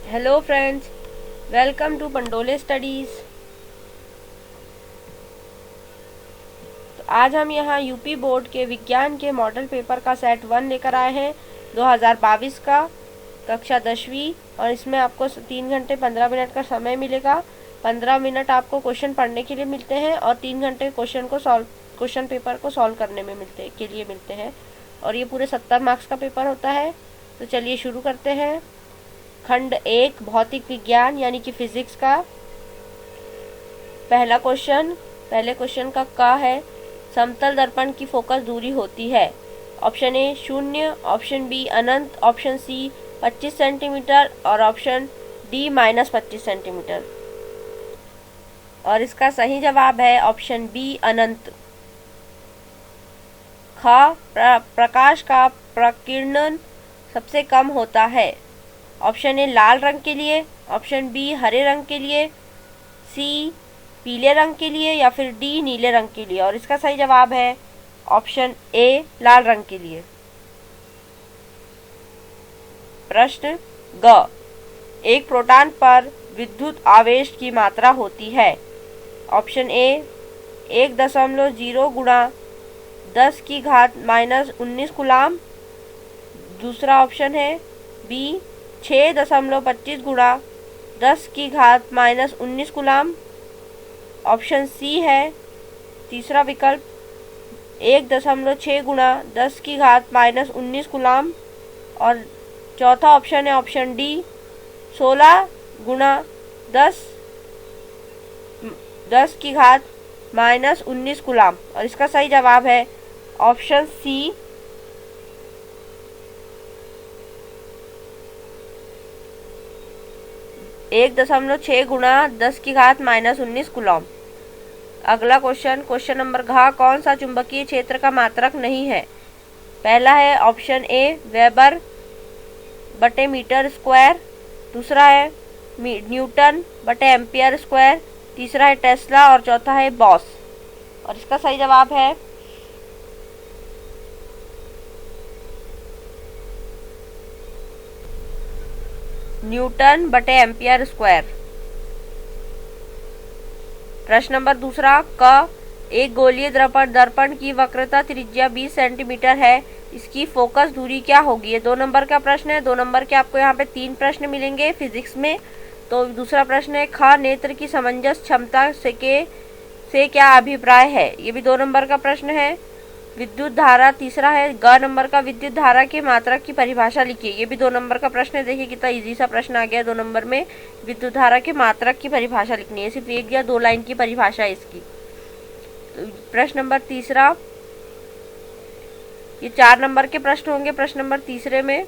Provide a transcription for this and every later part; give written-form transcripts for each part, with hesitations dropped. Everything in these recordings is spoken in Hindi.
Hello friends, welcome to Pandole studies. तो आज हम यहाँ यूपी बोर्ड के विज्ञान के मॉडल पेपर का सेट 1 लेकर आए हैं 2022 का, कक्षा 10वीं। और इसमें आपको 3 घंटे 15 मिनट का समय मिलेगा। 15 मिनट आपको क्वेश्चन पढ़ने के लिए मिलते हैं और 3 घंटे क्वेश्चन पेपर को सॉल्व करने में मिलते हैं। और ये पूरे 70 मार्क्स का पेपर होता है। तो चलिए शुरू करते हैं। खंड 1 भौतिक विज्ञान यानी कि फिजिक्स का पहले क्वेश्चन का है, समतल दर्पण की फोकस दूरी होती है। ऑप्शन ए 0, ऑप्शन बी अनंत, ऑप्शन सी 25 सेंटीमीटर और ऑप्शन डी -25 सेंटीमीटर। और इसका सही जवाब है ऑप्शन बी अनंत। प्रकाश का प्रकीर्णन सबसे कम होता है। ऑप्शन ए लाल रंग के लिए, ऑप्शन बी हरे रंग के लिए, सी पीले रंग के लिए या फिर डी नीले रंग के लिए। और इसका सही जवाब है ऑप्शन ए लाल रंग के लिए। प्रश्न ग, एक प्रोटॉन पर विद्युत आवेश की मात्रा होती है। ऑप्शन ए 1.0 गुणा 10 की घात -19 कूलाम। दूसरा ऑप्शन है बी 6.25 गुणा 10 की घात -19 कूलाम। ऑप्शन सी है तीसरा विकल्प 1.6 गुणा 10 की घात -19 कूलाम। और चौथा ऑप्शन है ऑप्शन डी 16 गुणा 10 की घात -19 कूलाम। और इसका सही जवाब है ऑप्शन सी 1.6 गुणा 10 की घात -19 कूलॉम। अगला क्वेश्चन नंबर घ, कौन सा चुंबकीय क्षेत्र का मात्रक नहीं है। पहला है ऑप्शन ए वेबर बटे मीटर स्क्वायर, दूसरा है न्यूटन बटे एम्पियर स्क्वायर, तीसरा है टेस्ला और चौथा है बॉस। और इसका सही जवाब है न्यूटन बटे एम्पियर स्क्वायर। प्रश्न नंबर दूसरा क, एक गोलीय दर्पण की वक्रता त्रिज्या 20 सेंटीमीटर है, इसकी फोकस दूरी क्या होगी। ये 2 नंबर का प्रश्न है। 2 नंबर के आपको यहाँ पे 3 प्रश्न मिलेंगे फिजिक्स में। तो दूसरा प्रश्न है ख, नेत्र की समंजस क्षमता से क्या अभिप्राय है। ये भी 2 नंबर का प्रश्न है। विद्युत धारा तीसरा है ग नंबर का, विद्युत धारा के मात्रक की परिभाषा लिखिए। ये भी 2 नंबर का प्रश्न है। देखिए कितना इजी सा प्रश्न आ गया। 2 नंबर में विद्युत धारा के मात्रक की परिभाषा लिखनी है, सिर्फ 1 या 2 लाइन की परिभाषा है इसकी। तो प्रश्न नंबर तीसरा, ये 4 नंबर के प्रश्न होंगे। प्रश्न नंबर तीसरे में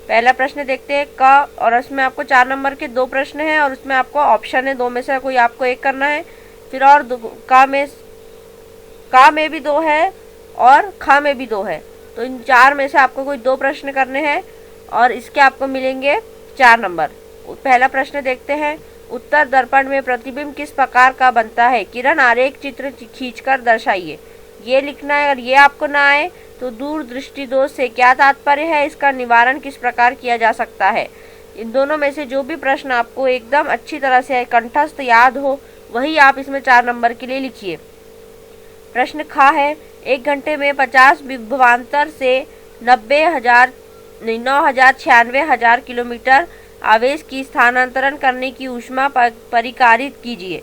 पहला प्रश्न देखते हैं क, और उसमें आपको 4 नंबर के 2 प्रश्न हैं और उसमें आपको ऑप्शन है 2 में से कोई आपको एक करना है। फिर और का में भी 2 है और ख में भी 2 है। तो इन 4 में से आपको कोई 2 प्रश्न करने हैं और इसके आपको मिलेंगे 4 नंबर। पहला प्रश्न देखते हैं, उत्तर दर्पण में प्रतिबिंब किस प्रकार का बनता है। किरण आरेख चित्र खींचकर दर्शाइए। ये लिखना है। और ये आपको ना आए तो दूरदृष्टि दोष से क्या तात्पर्य है, इसका निवारण किस प्रकार किया जा सकता है। इन दोनों में से जो भी प्रश्न आपको एकदम अच्छी तरह से कंठस्थ याद हो वही आप इसमें 4 नंबर के लिए लिखिए। प्रश्न ख है, 1 घंटे में 50 विभवांतर से 9,96,000 किलोमीटर आवेश की स्थानांतरण करने की ऊष्मा परिकारित कीजिए।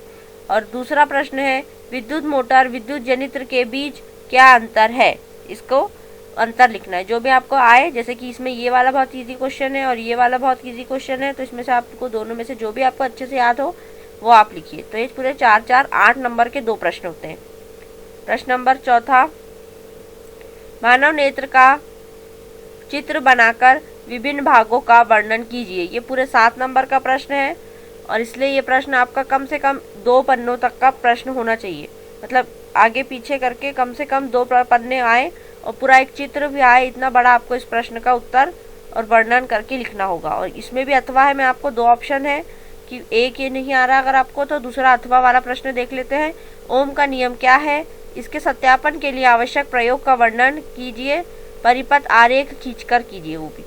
और दूसरा प्रश्न है, विद्युत मोटर विद्युत जनित्र के बीच क्या अंतर है। इसको अंतर लिखना है। जो भी आपको आए, जैसे कि इसमें ये वाला बहुत इजी क्वेश्चन है और ये वाला बहुत इजी क्वेश्चन है, तो इसमें से आपको दोनों में से जो भी आपको अच्छे से याद हो वो आप लिखिए। तो ये पूरे 4 8 नंबर के 2 प्रश्न होते हैं। प्रश्न नंबर चौथा, मानव नेत्र का चित्र बनाकर विभिन्न भागों का वर्णन कीजिए। ये पूरे 7 नंबर का प्रश्न है और इसलिए ये प्रश्न आपका कम से कम 2 पन्नों तक का प्रश्न होना चाहिए। मतलब आगे पीछे करके कम से कम 2 पन्ने आए और पूरा एक चित्र भी आए, इतना बड़ा आपको इस प्रश्न का उत्तर और वर्णन करके लिखना होगा। और इसमें भी अथवा है, मैं आपको 2 ऑप्शन है कि एक ये नहीं आ रहा अगर आपको, तो दूसरा अथवा वाला प्रश्न देख लेते हैं। ओम का नियम क्या है, इसके सत्यापन के लिए आवश्यक प्रयोग का वर्णन कीजिए। परिपथ आरेख खींचकर कीजिए वो भी।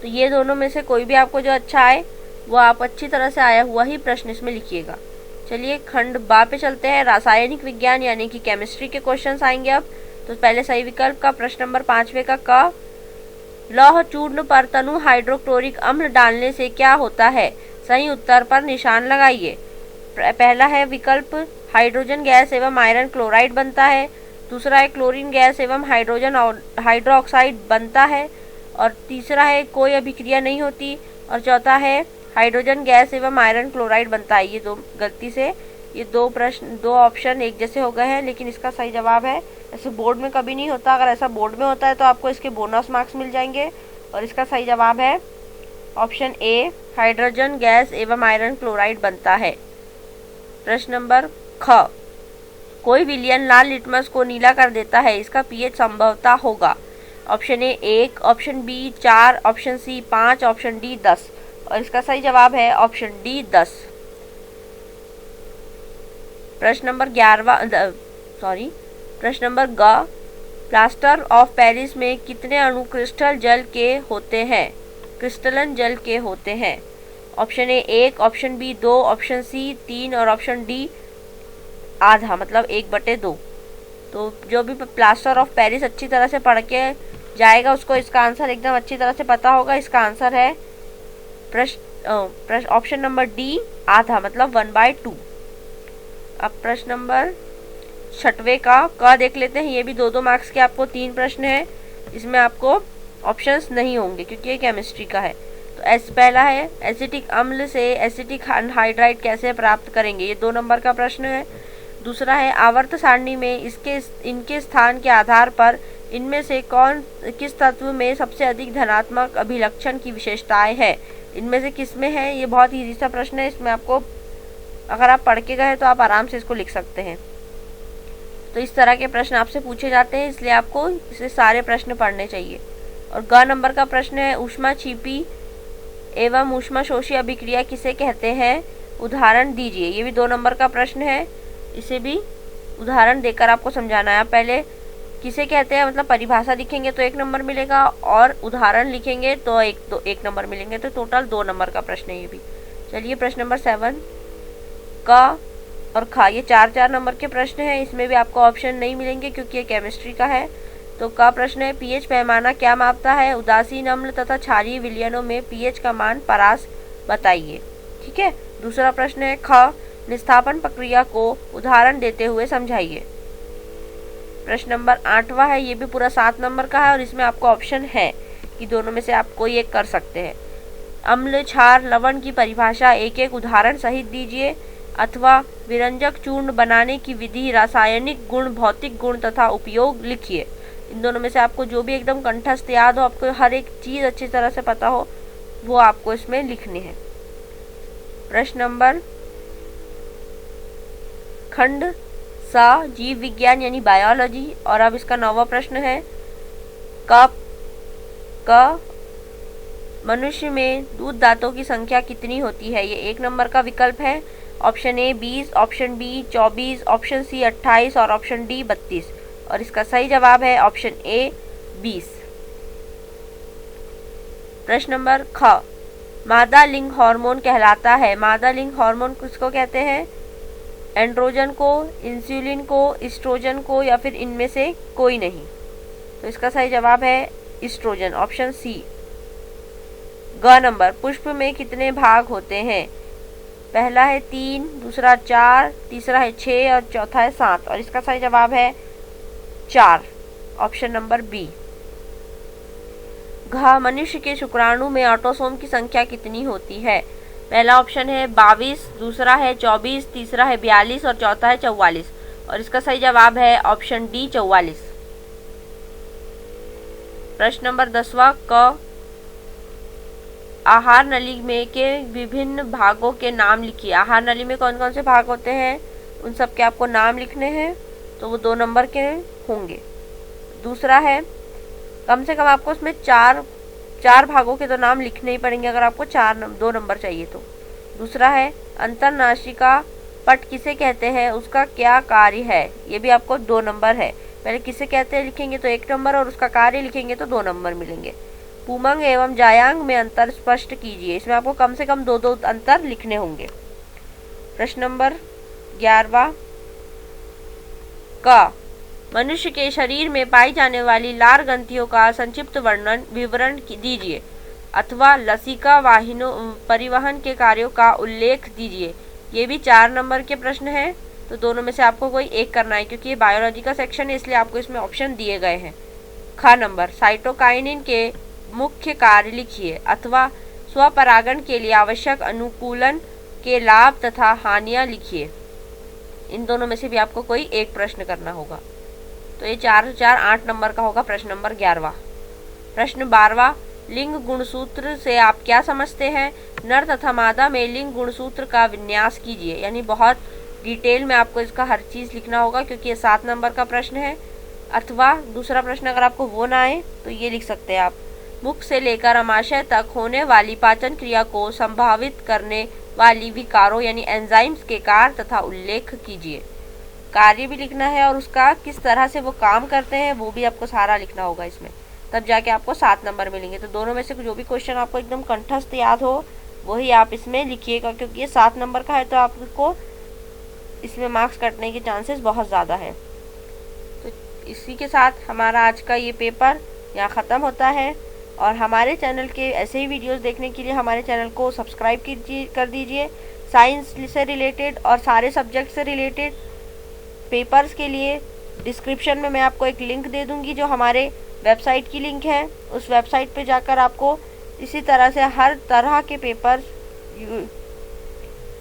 तो ये दोनों में से कोई भी आपको जो अच्छा आए वो आप अच्छी तरह से आया हुआ ही प्रश्न इसमें लिखिएगा। चलिए खंड बा पे चलते हैं। रासायनिक विज्ञान यानी कि केमिस्ट्री के क्वेश्चंस आएंगे अब। तो पहले सही विकल्प का प्रश्न नंबर 5वें का क, लौह चूर्ण पर तनु हाइड्रोक्लोरिक अम्ल डालने से क्या होता है? सही उत्तर पर निशान लगाइए। पहला है विकल्प हाइड्रोजन गैस एवं आयरन क्लोराइड बनता है। दूसरा है क्लोरीन गैस एवं हाइड्रोजन हाइड्रोक्साइड बनता है। और तीसरा है कोई अभिक्रिया नहीं होती। और चौथा है हाइड्रोजन गैस एवं आयरन क्लोराइड बनता है। ये दो गलती से ये दो ऑप्शन एक जैसे हो गए हैं, लेकिन इसका सही जवाब है, ऐसे बोर्ड में कभी नहीं होता। अगर ऐसा बोर्ड में होता है तो आपको इसके बोनस मार्क्स मिल जाएंगे। और इसका सही जवाब है ऑप्शन ए, हाइड्रोजन गैस एवं आयरन क्लोराइड बनता है। प्रश्न नंबर ख, कोई विलयन लाल लिटमस को नीला कर देता है, इसका पीएच संभवतः होगा। Option A 1, option B 4, option C 5, option D 10। और इसका सही जवाब है ऑप्शन डी 10। प्रश्न नंबर प्रश्न नंबर ग, प्लास्टर ऑफ पेरिस में कितने अणु क्रिस्टल जल के होते हैं? क्रिस्टलन जल के होते हैं। Option A 1, option B 2, option C 3 और ऑप्शन डी आधा, मतलब 1/2। तो जो भी प्लास्टर ऑफ पेरिस अच्छी तरह से पढ़ के जाएगा उसको इसका आंसर एकदम अच्छी तरह से पता होगा। इसका आंसर है ऑप्शन नंबर डी, आधा, मतलब 1/2। अब प्रश्न नंबर 6वें का देख लेते हैं। ये भी 2-2 मार्क्स के आपको 3 प्रश्न हैं। इसमें आपको ऑप्शंस नहीं होंगे क्योंकि ये केमिस्ट्री का है। तो पहला है एसिटिक अम्ल से एसिटिक हाइड्राइड कैसे प्राप्त करेंगे? ये 2 नंबर का प्रश्न है। दूसरा है आवर्त सारणी में इनके स्थान के आधार पर इनमें से किस तत्व में सबसे अधिक धनात्मक अभिलक्षण की विशेषताएं है? इनमें से किस में है? ये बहुत ईजी सा प्रश्न है। इसमें आपको अगर आप पढ़ के गए तो आप आराम से इसको लिख सकते हैं। तो इस तरह के प्रश्न आपसे पूछे जाते हैं, इसलिए आपको इसे सारे प्रश्न पढ़ने चाहिए। और ग नंबर का प्रश्न है ऊष्मा छिपी एवं ऊष्मा शोषी अभिक्रिया किसे कहते हैं? उदाहरण दीजिए। ये भी 2 नंबर का प्रश्न है। इसे भी उदाहरण देकर आपको समझाना है। आप पहले किसे कहते हैं मतलब परिभाषा लिखेंगे तो 1 नंबर मिलेगा, और उदाहरण लिखेंगे तो 1 नंबर मिलेंगे। तो टोटल 2 नंबर का प्रश्न है ये भी। चलिए प्रश्न नंबर 7 क और ख, ये 4-4 नंबर के प्रश्न हैं। इसमें भी आपको ऑप्शन नहीं मिलेंगे क्योंकि ये केमिस्ट्री का है। तो का प्रश्न है पीएच पैमाना क्या मापता है? उदासीन अम्ल तथा क्षारीय विलयनों में पीएच का मान परास बताइए। ठीक है। दूसरा प्रश्न है ख, निस्थापन प्रक्रिया को उदाहरण देते हुए समझाइए। प्रश्न नंबर 8वां है। ये भी पूरा 7 नंबर का है और इसमें आपको ऑप्शन है कि दोनों में से आप कोई एक कर सकते हैं। अम्ल, क्षार, लवण की परिभाषा एक उदाहरण सहित दीजिए, अथवा विरंजक चूर्ण बनाने की विधि, रासायनिक गुण, भौतिक गुण तथा उपयोग लिखिए। इन दोनों में से आपको जो भी एकदम कंठस्थ याद हो, आपको हर एक चीज़ अच्छी तरह से पता हो, वो आपको इसमें लिखनी है। प्रश्न नंबर खंड सा, जीव विज्ञान यानी बायोलॉजी। और अब इसका 9वां प्रश्न है क, मनुष्य में दूध दांतों की संख्या कितनी होती है? ये 1 नंबर का विकल्प है। Option A 20, option B 24, option C 28 और ऑप्शन डी 32। और इसका सही जवाब है ऑप्शन ए 20। प्रश्न नंबर ख, मादा लिंग हार्मोन कहलाता है। मादा लिंग हार्मोन किसको कहते हैं? एंड्रोजन को, इंसुलिन को, एस्ट्रोजन को, या फिर इनमें से कोई नहीं। तो इसका सही जवाब है एस्ट्रोजन, ऑप्शन सी। ग नंबर, पुष्प में कितने भाग होते हैं? पहला है 3, दूसरा 4, तीसरा है 6 और चौथा है 7। और इसका सही जवाब है 4, ऑप्शन नंबर बी। घ, मनुष्य के शुक्राणु में ऑटोसोम की संख्या कितनी होती है? पहला ऑप्शन है 22, दूसरा है 24, तीसरा है 42 और चौथा है 44। और इसका सही जवाब है ऑप्शन डी 44। प्रश्न नंबर 10वां क, आहार नली में के विभिन्न भागों के नाम लिखिए। आहार नली में कौन कौन से भाग होते हैं उन सब के आपको नाम लिखने हैं। तो वो 2 नंबर के होंगे। दूसरा है कम से कम आपको उसमें चार भागों के तो नाम लिखने ही पड़ेंगे अगर आपको 2 नंबर चाहिए तो। दूसरा है अंतरनासिका पट किसे कहते हैं, उसका क्या कार्य है? ये भी आपको 2 नंबर है। पहले किसे कहते हैं लिखेंगे तो 1 नंबर और उसका कार्य लिखेंगे तो 2 नंबर मिलेंगे। पुमंग एवं जायांग में अंतर स्पष्ट कीजिए। इसमें आपको कम से कम 2 अंतर लिखने होंगे। प्रश्न नंबर 11 का मनुष्य के शरीर में पाई जाने वाली लार ग्रंथियों का संक्षिप्त विवरण दीजिए अथवा लसिका वाहिनों परिवहन के कार्यों का उल्लेख दीजिए। ये भी 4 नंबर के प्रश्न हैं, तो दोनों में से आपको कोई एक करना है क्योंकि ये बायोलॉजी का सेक्शन है, इसलिए आपको इसमें ऑप्शन दिए गए हैं। ख नंबर साइटोकाइनिन के मुख्य कार्य लिखिए अथवा स्वपरागण के लिए आवश्यक अनुकूलन के लाभ तथा हानियां लिखिए। इन दोनों में से भी आपको कोई एक प्रश्न करना होगा। तो ये 4 8 नंबर का होगा प्रश्न नंबर 11। प्रश्न 12 लिंग गुणसूत्र से आप क्या समझते हैं? नर तथा मादा में लिंग गुणसूत्र का विन्यास कीजिए। यानी बहुत डिटेल में आपको इसका हर चीज़ लिखना होगा क्योंकि ये 7 नंबर का प्रश्न है। अथवा दूसरा प्रश्न अगर आपको वो ना आए तो ये लिख सकते हैं आप, मुख से लेकर अमाशय तक होने वाली पाचन क्रिया को संभावित करने वाली विकारों यानी एंजाइम्स के कार्य तथा उल्लेख कीजिए। कार्य भी लिखना है और उसका किस तरह से वो काम करते हैं वो भी आपको सारा लिखना होगा इसमें, तब जाके आपको 7 नंबर मिलेंगे। तो दोनों में से जो भी क्वेश्चन आपको एकदम कंठस्थ याद हो वही आप इसमें लिखिएगा क्योंकि ये 7 नंबर का है, तो आपको इसमें मार्क्स कटने के चांसेस बहुत ज़्यादा है। तो इसी के साथ हमारा आज का ये पेपर यहाँ ख़त्म होता है और हमारे चैनल के ऐसे ही वीडियोस देखने के लिए हमारे चैनल को सब्सक्राइब कर दीजिए। साइंस से रिलेटेड और सारे सब्जेक्ट से रिलेटेड पेपर्स के लिए डिस्क्रिप्शन में मैं आपको एक लिंक दे दूँगी जो हमारे वेबसाइट की लिंक है। उस वेबसाइट पे जाकर आपको इसी तरह से हर तरह के पेपर्स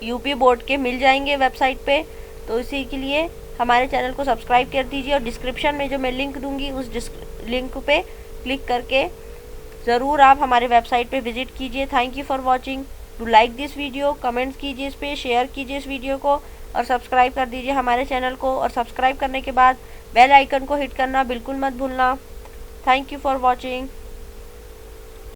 यूपी बोर्ड के मिल जाएंगे वेबसाइट पे। तो इसी के लिए हमारे चैनल को सब्सक्राइब कर दीजिए और डिस्क्रिप्शन में जो मैं लिंक दूंगी उस लिंक पे क्लिक करके ज़रूर आप हमारे वेबसाइट पे विजिट कीजिए। Thank you for watching. To like this video, comments कीजिए इस पर, शेयर कीजिए इस वीडियो को और सब्सक्राइब कर दीजिए हमारे चैनल को। और सब्सक्राइब करने के बाद बेल आइकन को हिट करना बिल्कुल मत भूलना। Thank you for watching.